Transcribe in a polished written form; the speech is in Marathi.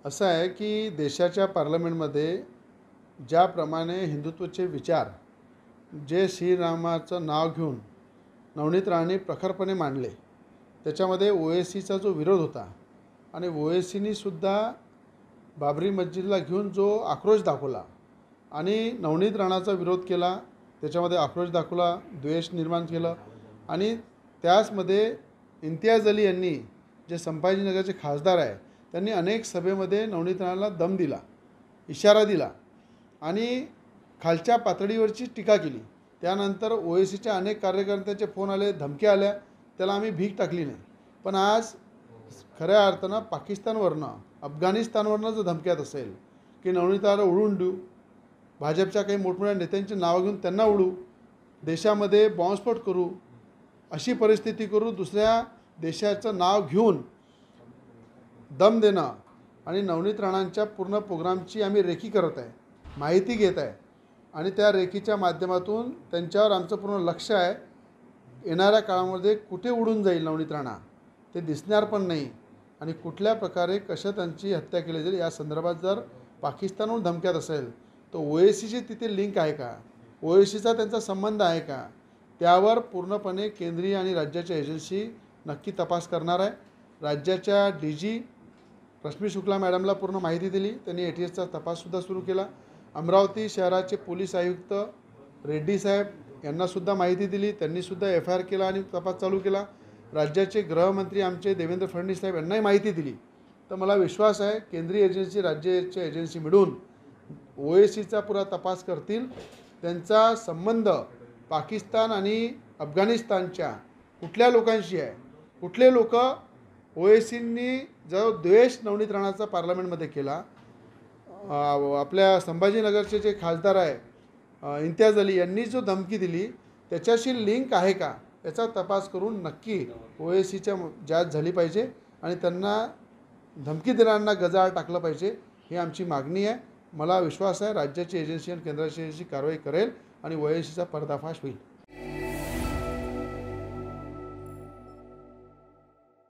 असं आहे की देशाच्या पार्लमेंटमध्ये ज्याप्रमाणे हिंदुत्वाचे विचार जे श्रीरामाचं नाव घेऊन नवनीत राणांनी प्रखरपणे मांडले, त्याच्यामध्ये ओएसीचा जो विरोध होता आणि ओएसीनी सुद्धा बाबरी मस्जिदला घेऊन जो आक्रोश दाखवला आणि नवनीत राणाचा विरोध केला, त्याच्यामध्ये आक्रोश दाखवला, द्वेष निर्माण केलं आणि त्याचमध्ये इम्तियाज अली यांनी जे संभाजीनगरचे खासदार आहे त्यांनी अनेक सभेमध्ये नवनीत राणाला दम दिला, इशारा दिला आणि खालच्या पातळीवरची टीका केली। त्यानंतर ओएसीच्या अनेक कार्यकर्त्यांचे फोन आले, धमक्या आल्या, त्याला आम्ही भीक टाकली नाही। पण आज खऱ्या अर्थानं पाकिस्तानवरनं अफगाणिस्तानवरनं जर धमक्यात असेल की नवनीताला उडवून देऊ, भाजपच्या काही मोठमोठ्या नेत्यांची नावं घेऊन त्यांना उडू, देशामध्ये बॉम्बस्फोट करू, अशी परिस्थिती करू, दुसऱ्या देशाचं नाव घेऊन दम देणं आणि नवनीत राणांच्या पूर्ण प्रोग्रामची आम्ही रेकी करत आहे, माहिती घेत आहे आणि त्या रेकीच्या माध्यमातून त्यांच्यावर आमचं पूर्ण लक्ष आहे। येणाऱ्या काळामध्ये कुठे उडून जाईल नवनीत राणा ते दिसणार पण नाही आणि कुठल्या प्रकारे कशा त्यांची हत्या केली जाईल या संदर्भात जर पाकिस्तानहून धमक्यात असेल तर ओएसीची तिथे लिंक आहे का, ओएसीचा त्यांचा संबंध आहे का, त्यावर पूर्णपणे केंद्रीय आणि राज्याच्या एजन्सी नक्की तपास करणार आहे। राज्याच्या डीजी रश्मी शुक्ला मॅडमला पूर्ण माहिती दिली, त्यांनी एटीएसचा तपाससुद्धा सुरू केला। अमरावती शहराचे पोलीस आयुक्त रेड्डी साहेब यांनासुद्धा माहिती दिली, त्यांनीसुद्धा FIR केला आणि तपास चालू केला। राज्याचे गृहमंत्री आमचे देवेंद्र फडणवीस साहेब यांनाही माहिती दिली। तर मला विश्वास आहे केंद्रीय एजन्सी राज्याच्या एजन्सी मिळून ओएसीचा पुरा तपास करतील। त्यांचा संबंध पाकिस्तान आणि अफगाणिस्तानच्या कुठल्या लोकांशी आहे, कुठले लोक ओएसींनी जो द्वेष नवनीत राणाचा पार्लमेंटमध्ये केला, आपल्या संभाजीनगरचे जे खासदार आहे इम्तियाज अली यांनी जो धमकी दिली त्याच्याशी लिंक आहे का याचा तपास करून नक्की ओएसीच्या जांच झाली पाहिजे आणि त्यांना धमकी देणाऱ्यांना गजाआड टाकलं पाहिजे, ही आमची मागणी आहे। मला विश्वास आहे राज्याची एजन्सी आणि केंद्राची एजन्सी कारवाई करेल आणि ओएसीचा पर्दाफाश होईल।